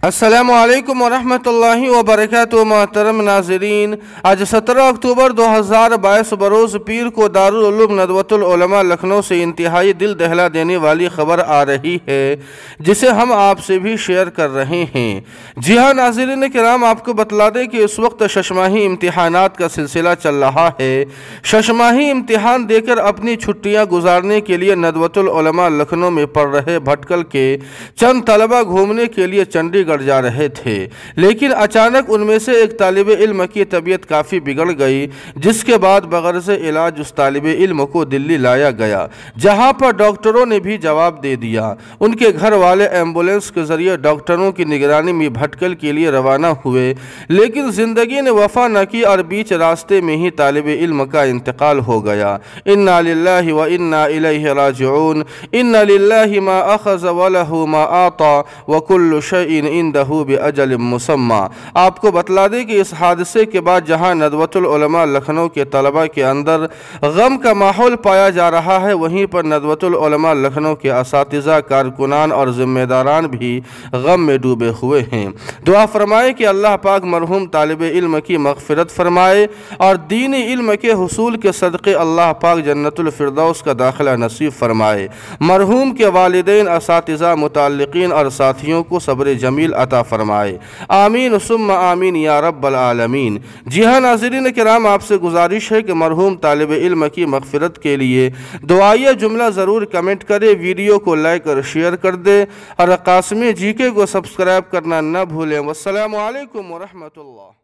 अस्सलामुअलैकुम वरहमतुल्लाहि वबरकातुहू। मोहतरम नाज़रीन, आज 17 अक्टूबर 2022 बरोज़ पीर को दारुल उलूम नदवतुल उलमा लखनऊ से इंतहाई दिल दहला देने वाली ख़बर आ रही है, जिसे हम आपसे भी शेयर कर रहे हैं। जी हाँ नाज़रीन किराम, आपको बतला दें कि इस वक्त शशमाही इम्तिहानात का सिलसिला चल रहा है। शशमाही इम्तिहान देकर अपनी छुट्टियाँ गुजारने के लिए नदवतुल उलमा लखनऊ में पढ़ रहे भटकल के चंद तलबा घूमने के लिए चंडीगढ़ जा रहे थे, लेकिन अचानक उनमें से एक तालिब इल्म की तबीयत काफ़ी बिगड़ गई, जिसके बाद बगैर से इलाज उस तालिब इल्म को दिल्ली लाया गया, जहां पर डॉक्टरों ने भी जवाब दे दिया। उनके घर वाले एम्बुलेंस के जरिए डॉक्टरों की निगरानी में भटकल के लिए रवाना हुए, लेकिन ज़िंदगी ने वफा न की और बीच रास्ते में ही तालिब इल्म का इंतकाल हो गया। इन्ना लिल्लाहि व इन्ना इलैहि राजिऊन। इन्ना लिल्लाहि मा अखज़ व लहू मा आता व कुल्लु शैइन इंदहू बिअजल मुसम्मा। आपको बतला दें कि इस हादसे के बाद जहां नदवतुल उलमा लखनऊ के तलबा के अंदर गम का माहौल पाया जा रहा है, वहीं पर नदवतुल उलमा लखनऊ के असातिज़ा, कारकुनान और ज़िम्मेदारान भी गम में डूबे हुए हैं। दुआ फरमाए कि अल्लाह पाक मरहूम तालिब इल्म की मग़फ़िरत फरमाए और दीनी इल्म के हुसूल के सदक़े अल्लाह पाक जन्नतुल फिरदौस का दाखिला नसीब फरमाए। मरहूम के वालिदैन, असातिज़ा, मुताल्लिक़ीन और साथियों को सब्र जमील अता फरमाए। आमीन सुम्मा आमीन या रब्बल आलमीन। जी हाँ नाज़रीन किराम, आपसे गुजारिश है कि मरहूम तालिब इल्म की मग़फ़िरत के लिए दुआया जुमला ज़रूर कमेंट करें, वीडियो को लाइक और शेयर कर दे और कासमी जीके को सब्सक्राइब करना न भूलें। वस्सलामु अलैकुम वरहमतुल्लाह।